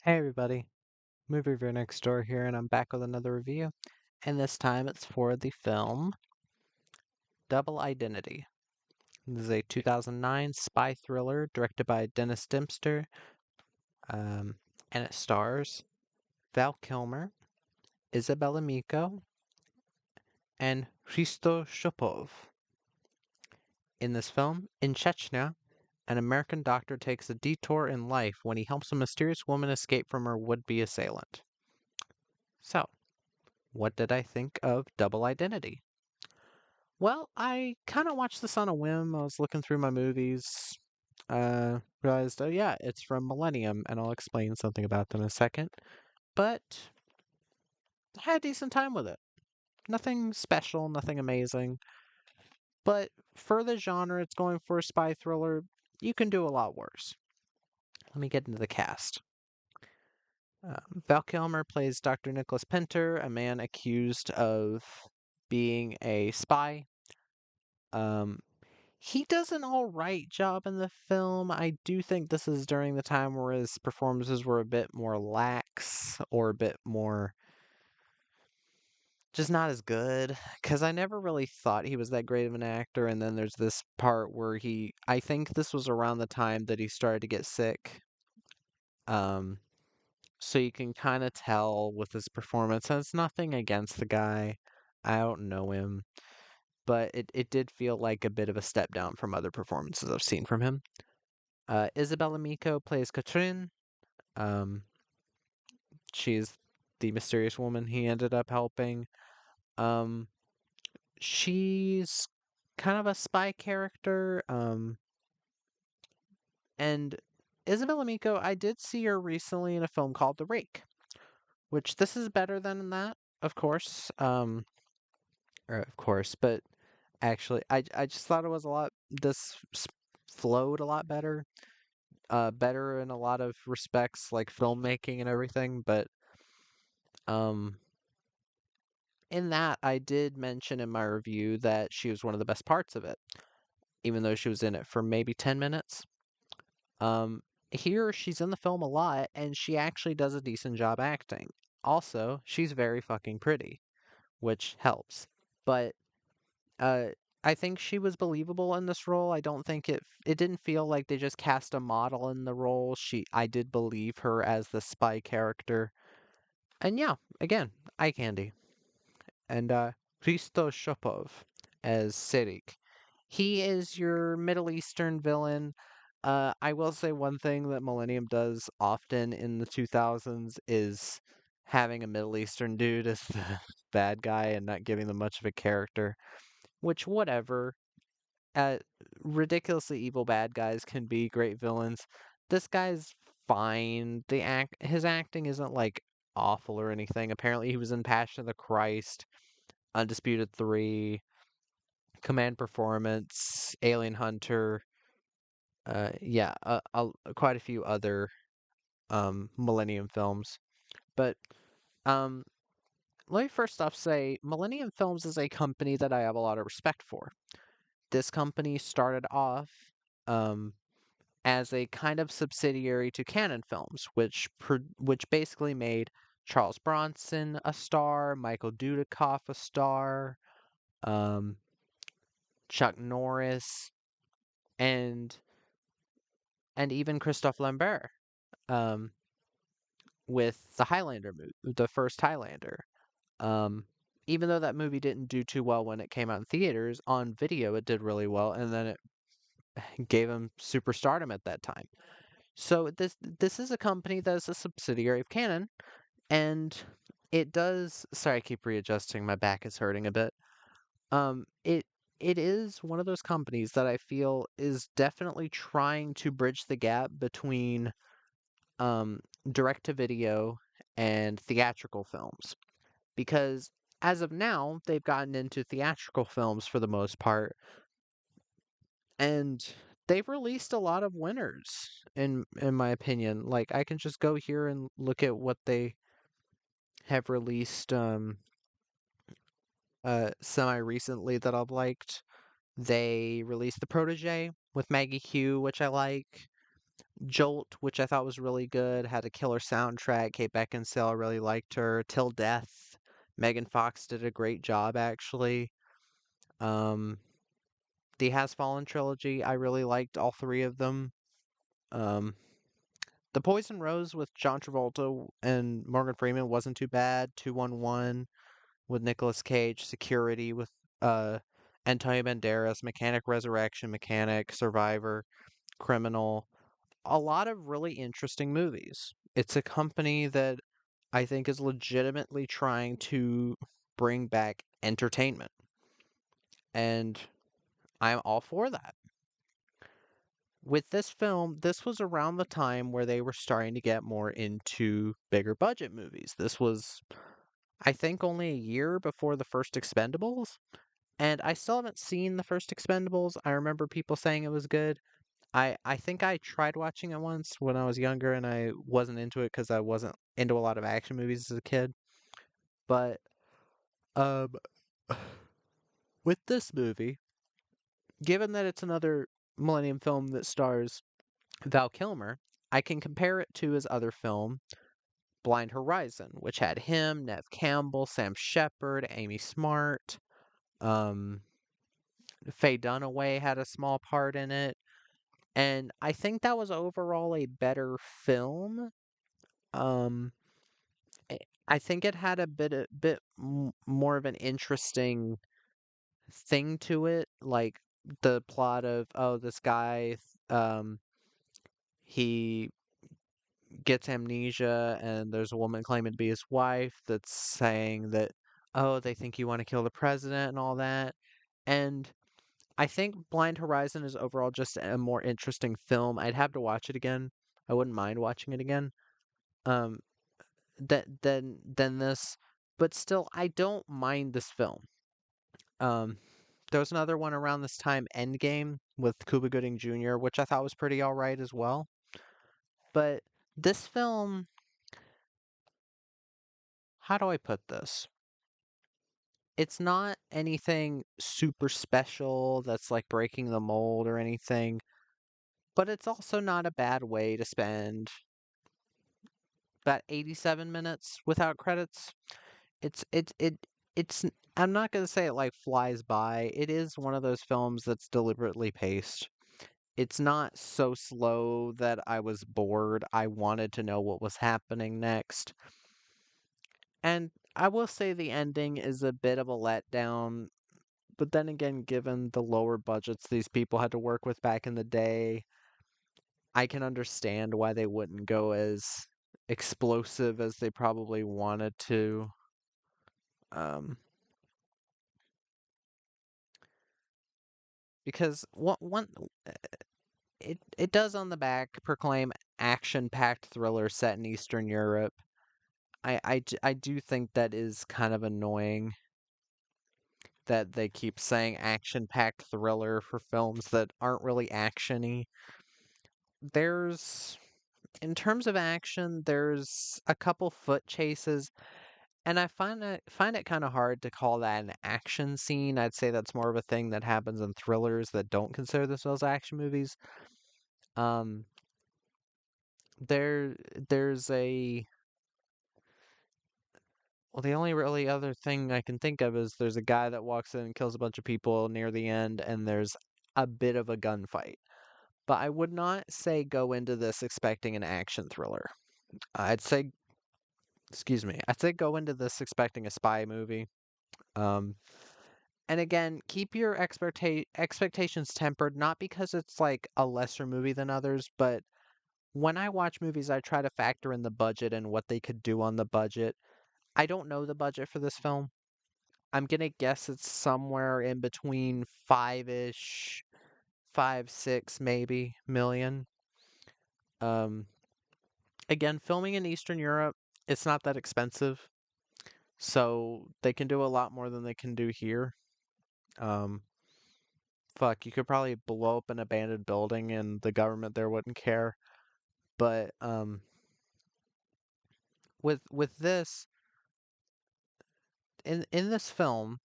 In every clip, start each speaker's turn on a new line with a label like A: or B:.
A: Hey everybody, Movie Review Next Door here, and I'm back with another review. And this time it's for the film Double Identity. This is a 2009 spy thriller directed by Dennis Dempster, um, and it stars Val Kilmer, Isabella Miko, and Hristo Shupov. In this film, in Chechnya, an American doctor takes a detour in life when he helps a mysterious woman escape from her would-be assailant. So, what did I think of Double Identity? Well, I kind of watched this on a whim. I was looking through my movies, realized, oh yeah, it's from Millennium, and I'll explain something about them in a second. But I had a decent time with it. Nothing special, nothing amazing. But for the genre it's going for a spy thriller, you can do a lot worse. Let me get into the cast. Val Kilmer plays Dr. Nicholas Pinter, a man accused of being a spy. Um, He does an all right job in the film. I do think this is during the time where his performances were a bit more lax or a bit more just not as good. Because I never really thought he was that great of an actor. And then there's this part where I think this was around the time that he started to get sick. Um, so you can kind of tell with his performance. And it's nothing against the guy. I don't know him. But it did feel like a bit of a step down from other performances I've seen from him. Isabella Miko plays Katrin. Um, she's the mysterious woman he ended up helping. Um, she's kind of a spy character. And Isabella Miko, I did see her recently in a film called The Rake, which this is better than that, of course. But actually, I just thought it was a lot. Flowed a lot better. Better in a lot of respects, like filmmaking and everything. But um, in that, I did mention in my review that she was one of the best parts of it, even though she was in it for maybe 10 minutes. Here, she's in the film a lot, and she actually does a decent job acting. Also, she's very fucking pretty, which helps. But uh, I think she was believable in this role. I don't think it didn't feel like they just cast a model in the role. I did believe her as the spy character. And yeah, again, eye candy. And Hristo Shopov as Serik. He is your Middle Eastern villain. I will say one thing that Millennium does often in the 2000s is having a Middle Eastern dude as the bad guy and not giving them much of a character, which, whatever. Uh, Ridiculously evil bad guys can be great villains. This guy's fine. His acting isn't like awful or anything. Apparently, he was in Passion of the Christ, Undisputed 3, Command Performance, Alien Hunter, yeah, quite a few other Millennium films. But um, let me first off say Millennium Films is a company that I have a lot of respect for. This company started off um, as a kind of subsidiary to Canon Films, which basically made Charles Bronson a star, Michael Dudikoff a star, um, Chuck Norris, and even Christophe Lambert, um, with the Highlander movie, the first Highlander. Um, Even though that movie didn't do too well when it came out in theaters, on video it did really well, and then it gave him superstardom at that time. So this is a company that is a subsidiary of Canon, and it does. Sorry, I keep readjusting. My back is hurting a bit. It is one of those companies that I feel is definitely trying to bridge the gap between um, direct to video and theatrical films because as of now they've gotten into theatrical films for the most part and they've released a lot of winners in my opinion. Like I can just go here and look at what they have released semi recently that I've liked. They released The Protege with Maggie Q, which I like. Jolt, which I thought was really good, had a killer soundtrack. Kate Beckinsale, I really liked her. Till Death, Megan Fox did a great job actually. Um, the Has Fallen trilogy, I really liked all three of them. Um, The Poison Rose with John Travolta and Morgan Freeman wasn't too bad. 211 with Nicolas Cage, Security with uh Antonio Banderas, Mechanic Resurrection, Mechanic, Survivor, Criminal. A lot of really interesting movies. It's a company that I think is legitimately trying to bring back entertainment, and I'm all for that. With this film, this was around the time where they were starting to get more into bigger budget movies. This was, I think, only a year before the first Expendables, and I still haven't seen the first Expendables. I remember people saying it was good. I think I tried watching it once when I was younger and I wasn't into it because I wasn't into a lot of action movies as a kid. But um with this movie, given that it's another Millennium film that stars Val Kilmer, I can compare it to his other film, Blind Horizon, which had him, Nev Campbell, Sam Shepard, Amy Smart, um, Faye Dunaway had a small part in it, and I think that was overall a better film. Um, I I think it had a more of an interesting thing to it, like the plot of, oh, this guy, um, he gets amnesia and there's a woman claiming to be his wife that's saying that, oh, they think you want to kill the president and all that. And I think Blind Horizon is overall just a more interesting film. I'd have to watch it again. I wouldn't mind watching it again. Um, than this, but still, I don't mind this film. Um, there was another one around this time, Endgame, with Cuba Gooding Jr., which I thought was pretty all right as well. But this film, how do I put this? It's not anything super special that's like breaking the mold or anything, but it's also not a bad way to spend about 87 minutes without credits. It's I'm not going to say it like flies by. It is one of those films that's deliberately paced. It's not so slow that I was bored. I wanted to know what was happening next. And I will say the ending is a bit of a letdown, but then again, given the lower budgets these people had to work with back in the day, I can understand why they wouldn't go as explosive as they probably wanted to. Um, because it does on the back proclaim action-packed thriller set in Eastern Europe. I do think that is kind of annoying that they keep saying action-packed thriller for films that aren't really actiony. There's In terms of action, there's a couple foot chases, and I find it kind of hard to call that an action scene. I'd say that's more of a thing that happens in thrillers that don't consider themselves action movies. Um, there there's a Well, the only really other thing I can think of is there's a guy that walks in and kills a bunch of people near the end, and there's a bit of a gunfight. But I would not say go into this expecting an action thriller. I'd say, excuse me, I'd say go into this expecting a spy movie. Um, and again, keep your expectations tempered, not because it's like a lesser movie than others, but when I watch movies, I try to factor in the budget and what they could do on the budget. I don't know the budget for this film. I'm gonna guess it's somewhere in between five-ish, 5, 6 maybe million. Um, Again, filming in Eastern Europe, it's not that expensive, so they can do a lot more than they can do here. Um, Fuck, you could probably blow up an abandoned building and the government there wouldn't care. But with this in this film,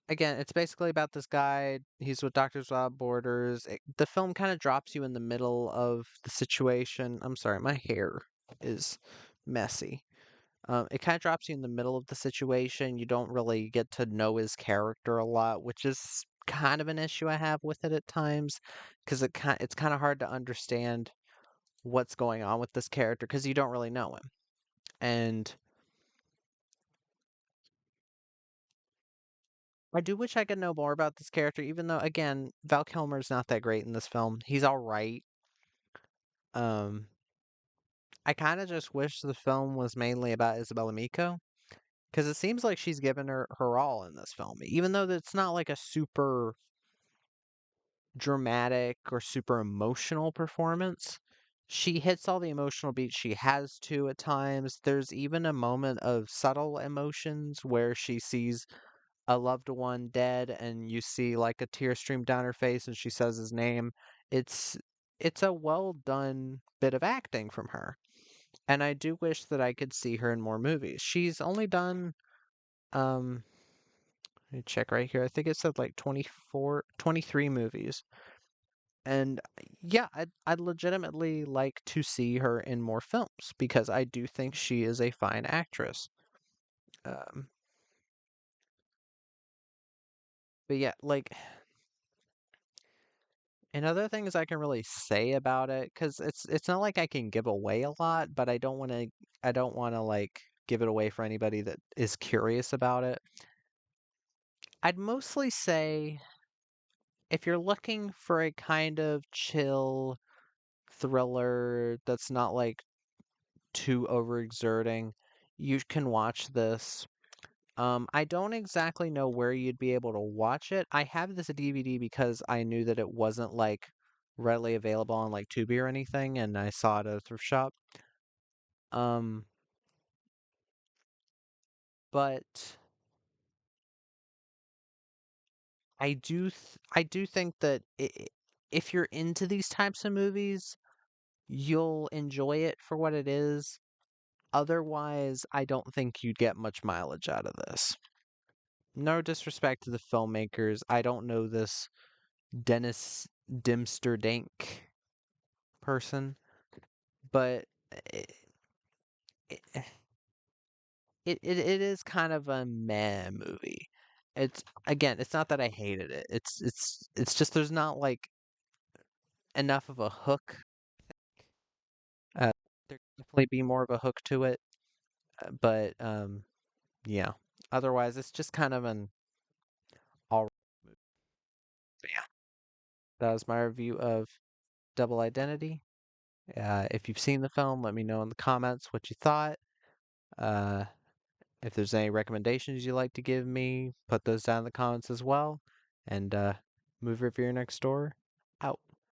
A: again, it's basically about this guy. He's with Doctors Without Borders. The film kind of drops you in the middle of the situation. I'm sorry, my hair is messy. It kind of drops you in the middle of the situation. You don't really get to know his character a lot, which is kind of an issue I have with it at times, because it's kind of hard to understand what's going on with this character because you don't really know him. And I do wish I could know more about this character, even though, again, Val Kilmer's not that great in this film. He's all right. Um, I kind of just wish the film was mainly about Isabella Miko, because it seems like she's given her all in this film, even though it's not like a super dramatic or super emotional performance. She hits all the emotional beats she has to at times. There's even a moment of subtle emotions where she sees a loved one dead and you see like a tear stream down her face and she says his name. It's it's a well done bit of acting from her. And I do wish that I could see her in more movies. She's only done um let me check right here. I think it said like 24, 23 movies. And yeah, I'd legitimately like to see her in more films because I do think she is a fine actress. Um, but yeah, like, and other things I can really say about it, because it's not like I can give away a lot, but I don't want to like give it away for anybody that is curious about it. I'd mostly say if you're looking for a kind of chill thriller that's not like too overexerting, you can watch this. I don't exactly know where you'd be able to watch it. I have this DVD because I knew that it wasn't like readily available on like Tubi or anything, and I saw it at a thrift shop. Um, but I do think that if you're into these types of movies, you'll enjoy it for what it is. Otherwise, I don't think you'd get much mileage out of this. No disrespect to the filmmakers. I don't know this Dennis Dimster Dank person, but it, it is kind of a meh movie. It's again, it's not that I hated it. It's just there's not like enough of a hook. Uh, there could definitely be more of a hook to it, but yeah. Otherwise, it's just kind of an all right movie. But yeah, that was my review of Double Identity. If you've seen the film, let me know in the comments what you thought. Uh, If there's any recommendations you'd like to give me, put those down in the comments as well. And Movie Reviewer next door